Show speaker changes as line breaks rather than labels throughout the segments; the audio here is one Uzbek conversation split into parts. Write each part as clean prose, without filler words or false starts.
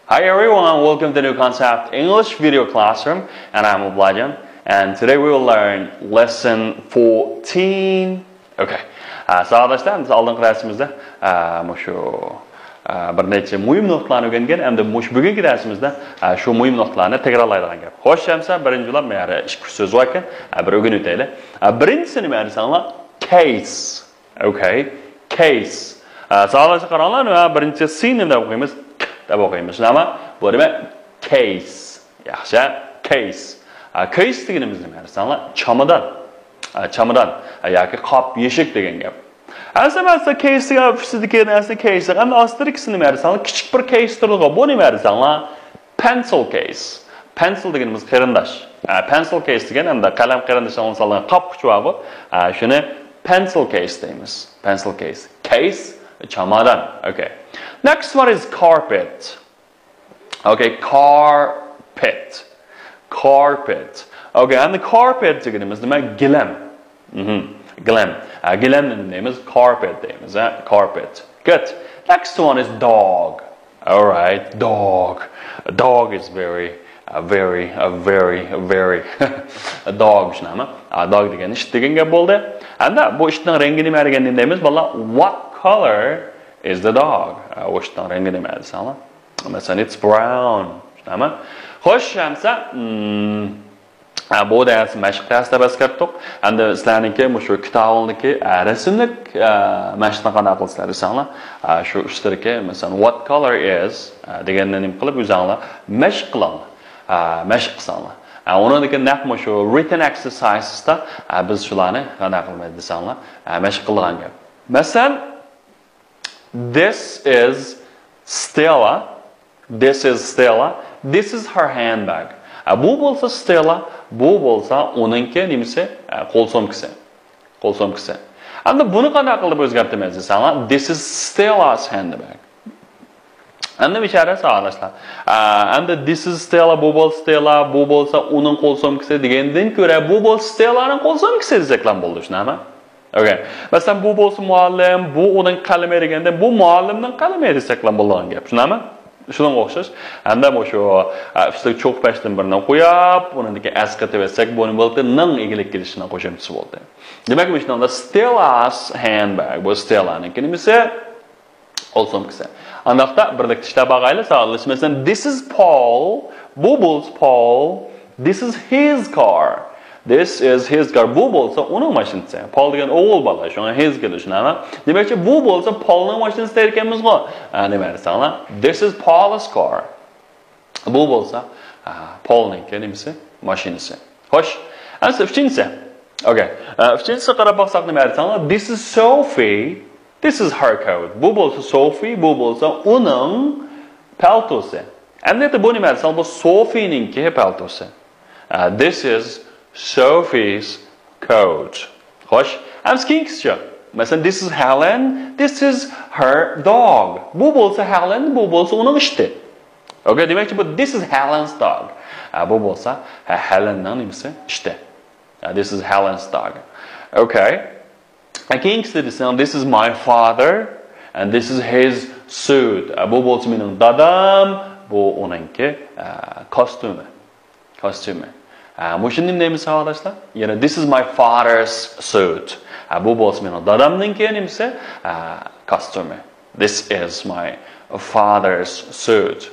Hi everyone, welcome to the new concept English video classroom, and I'm Bladjan, and today we will learn lesson 14. Okay. Sağdaşlar, biz aldığımız dersimizde bir neçe mühim noktalarını öğrengen, hem de bugünkü dersimizde şu mühim noktalarını tekrarlayacağız. Hoş geldiniz. Birinci olan meğer iki söz varken bir öğrenüteyle. Birincisini meğer sana case. Okay, case. Sağdaşlar karanlar birinci sinimde okuyumuz. Da bakayımız ama bu demek case. Yaxşı, case. Case deganimiz nima? Masalan, çamadan yoki qop yeshik degan gap. Aslida case ga sizga aslida case ham aslida ikisini masalan kichik bir case turadi. Bu nima masalan? Pencil case. Pencil deganimiz qarindosh. Pencil case degan hamda qalam qarindoshdan olingan qop quchog'i. Shuni pencil case deymiz. Pencil case. Case çamadan. Okay. Next one is carpet. Okay, carpet. Carpet. Okay, and the carpet deganimiz demak gilam. Gilam. Gilamning name is carpet deymiz. Carpet. Good. Next one is dog. All right, dog. A dog is very dog shnama. Dog degan ish degan gap bo'ldi. Anda bu ishning rangi nima degan deymiz? Balla, what color is the dog? O'shdan rangi nima desanglar? Masalan, it's brown. Shnama. Xo'sh, hamsa bu ders mashq darsida bas kirdik. Endi sizlarniki shu kitobniki rasmlik mashqni qanday qilsizlar desanglar, shu ishtirki, masalan, what color is deganni nima qilib o'zinglar mashq qilinglar. Mashq qilsanglar. Uningdagi naq shu written exercisesda biz shularni qanday qilmaydi desanglar, mashq qilgan gap. Masalan, this is Stella. This is Stella. This is her handbag. Bu bo'lsa Stella, bu bo'lsa uningki nimasi? Qo'l so'mkasi. Qo'l so'mkasi. Endi buni qanday qilib o'zgartirmaymiz desanglar, this is Stella's handbag. Endi bechara savolashlar. Endi this is Stella, bu bo'lsa Stella, bu bo'lsa uning qo'l so'mkasi degandan ko'ra bu bo'lsa Stellaning qo'l so'mkasi desaklar bo'ldi, shunami? Okay. Masalan, bu bo'lsa muallim, bu uning qalami deganda bu muallimning qalami desaklar bo'lgan gap. Shunami? Shunga o'xshash. Endi shu ishda cho'q pashdan birini qo'yib, uningga asqatib etsak, buni bo'ldi ning egilik kelishini qo'shimchasi bo'ldi. Demak, bu ishda Stella's handbag, bu Stellaning nimasi? Qo'l so'mkasi. Andaqda birlikda ishlab bag'ayli sağolishmasan, this is Paul, bu bo'lsa Paul, this is his car. This is his car. Bu bo'lsa uning mashinasi. Paul degan o'g'il bola, shunga his kelishini. Demakchi bu bo'lsa Paulning mashinasi ekanmiz-ku. Nima desanglar? This is Paul's car. Bu bo'lsa Paulning nimasi? Mashinasi. Xo'sh, ana uchinchisi. Okay. Uchinchisi qarab baqsaq nima desanglar? This is Sophie. This is her coat. Bu bo'lsa Sophie, bu bo'lsa uning paltosi. Endi bu nima desanglar? Bu Sophie'ningki paltosi. This is Sophie's coat. Xo'sh, ham keyingisi. Masalan, this is Helen, this is her dog. Bu bo'lsa Helen, bu bo'lsa uning ishti. Okay, demakchi bu this is Helen's dog. Bu bo'lsa Helenning nimasi? Ishti. This is Helen's dog. Okay. Keyingisi desam, this is my father and this is his suit. Bu bo'lsa mening dadam, bu uningki kostyumi. Kostyumi. Mushunning nemi sağolashlar? Yana this is my father's suit. Bu bo'lsa mening dadamning nimasi? Kostyumi. This is my father's suit.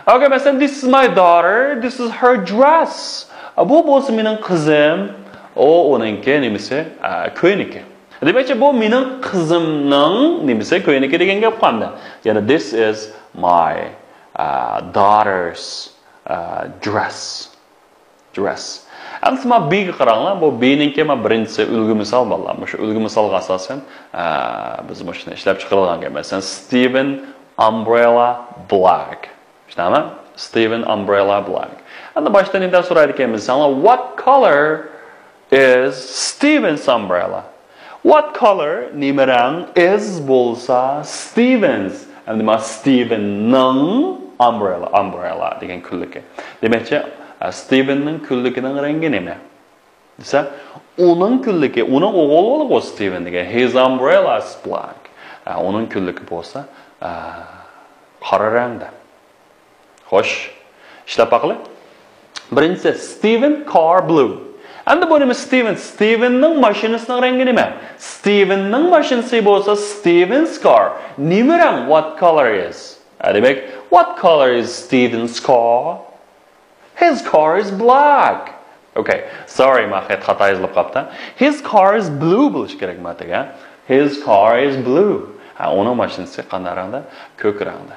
Okay, masalan, this is my daughter, this is her dress. Bu bo'lsa mening qizim, uningki nimasi? Ko'yniki. Demakchi bu mening qizimning nimasi? Ko'yniki degan gap qanda. Yana this is my daughter's dress. Dress. Endi men B'ga qaranglar, bu B'ningki men birinchisi ulgu misol bo'ladi. Shu ulgu misolga asosan biz shuni ishlab chiqarilgan gap. Masalan, Steven umbrella black. Tushunami? Steven umbrella black. Endi boshdan indan so'raydi ekanmiz, what color is Steven's umbrella? What color nima rang is bo'lsa Steven's? Endi men Stevenning umbrella degan kunligi. Demakchi Stevenning kunligining rangi nima? Desa, uning kunligi, uning o'g'li bo'lsa Steven degan. His umbrella is black. Uning kunligi bo'lsa qora rangda. Xo'sh, ishlab baqili. Birinchisi Steven car blue. Endi bu nima Stevenning mashinasining rangi nima? Stevenning mashinasi bo'lsa Steven's car. Nima rang? What color is? Demak, what color is Steven's car? His car is black. Okay, sorry, men xato yozib qolibdi. His car is blue bo'lish kerak mataga. His car is blue. Uning mashinasi qanday rangda? Ko'k rangda.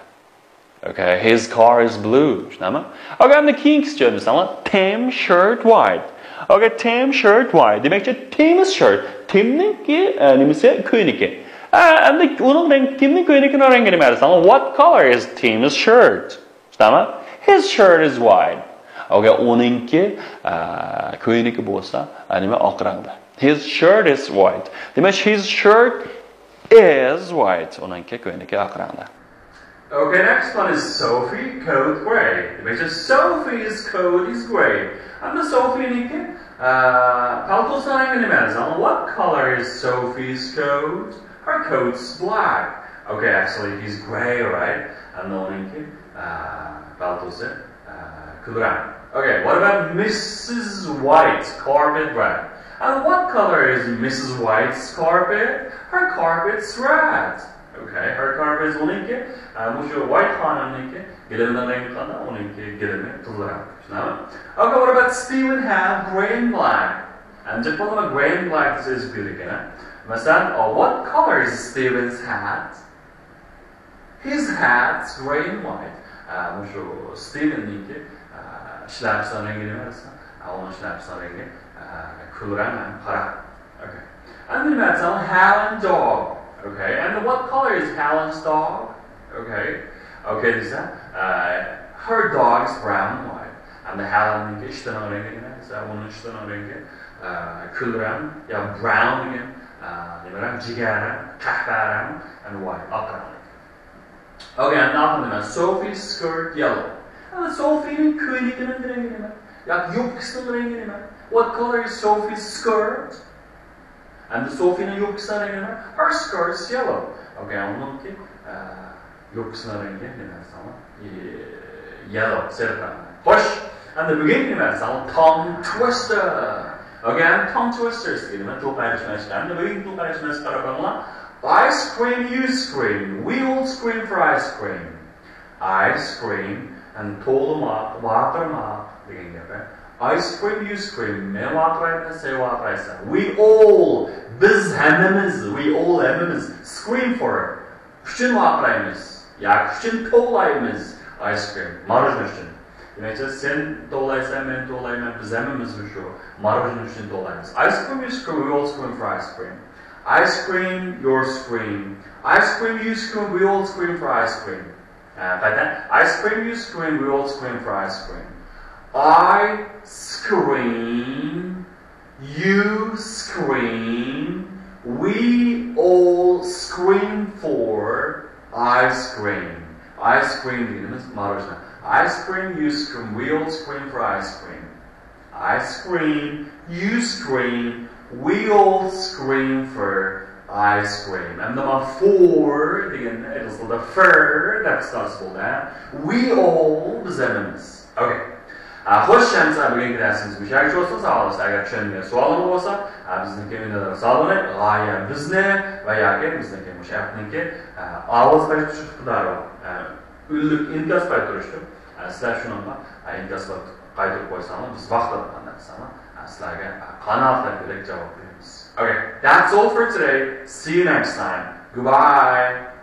Okay, his car is blue. Shunami? Okay, endi keyingisi masalan, Tim shirt white. Okay, Tim shirt white. Demakchi Tim's shirt. Timniki nimasi? Ko'yniki. Endi uning rangi Timning ko'ynikining rangi nima? What color is Tim's shirt? Shunami? His shirt is white. Okay, uningki ko'yniki bo'lsa, nima oq rangda. His shirt is white. Demak, his shirt is white. Uningki ko'yniki oq rangda.
Okay, next one is Sophie coat gray. Demak, Sophie's coat is gray. And the Sophie-niki paltosining rangi nima? What color is Sophie's coat? Her coat's black. Okay, actually he's gray, right? And the uningki paltosi kulrang. Okay, what about Mrs. White's carpet red? And what color is Mrs. White's carpet? Her carpet's red. Okay, her carpet is uningki. Mushu white xonimniki gilimning rangi qanday? Uningki gilimi qizarang. Okay, what about Stephen hat gray and black? And just put on gray and black is good again. Masalan, what color is Stephen's hat? His hat's gray and white. Mushu Stephen'niki shlapsining rangi nima desa? Uning shlapsining rangi kulrang and qora. Okay. And then masalan, Helen's dog. Okay, and what color is Helen's dog? Okay, okay, this her dog is brown and white, and the Helen'niki ishtaning rangi nima desa? Uning ishtaning rangi kulrang, ya brown again, nimaran jigarrang, qahvarang, and white, oq rang. Okay, and now Sophie's skirt yellow. And Sophie'ning ko'ynikining rangi nima? Yoki yubkasining rangi nima? What color is Sophie's skirt? And the Sophie'ning yubkasining rangi nima? Her skirt's yellow. Okay, uningki yubkasining rangi nima desam? Yellow, sariq rang. Xo'sh, and the beginning nima desam? Tongue twister. Okay, and tongue twisters nima? To'qayishmash. And the beginning to'qayishmash qarab I scream, you scream. We all scream for ice cream. I scream and to'limaq, vaqirmaq degan gap. I scream, you scream. Men vaqirayman, sen vaqiraysan. We all, biz hammamiz, we all hammamiz scream for it. Uchun vaqiraymiz. Yoki uchun to'g'laymiz ice cream. Marojna uchun. Demak, sen to'g'laysan, men to'g'layman, biz hammamiz shu marojna uchun to'g'laymiz. I scream, you scream. We all scream for ice cream. I scream, you scream. I scream, you scream. We all scream for ice cream. I scream, you scream. We all scream for ice cream. I scream, you scream. We all scream for ice cream. Ice cream deganimiz marojna. I scream, you scream. We all scream for ice cream. I scream, you scream. We all scream for ice cream. And number 4, again, it is the fur that starts with that. We all bizamiz. Okay. Xo'sh, endi bugungi darsimiz mushakcha bo'lsin. Sog' olasiz. Agar tushunmagan savolingiz bo'lsa, bizniki menada savol g'oya bizni va yoki bizniki mushakniki ovoz qaytarish iqtidori bor. Ullik inkas qaytarishdi. Sizlar shuningmi? Inkas qaytarib qo'ysangiz, biz vaqtida qandaysizmi? Sizlarga qanoatlantirib javob beramiz. Okay, that's all for today. See you next time. Goodbye.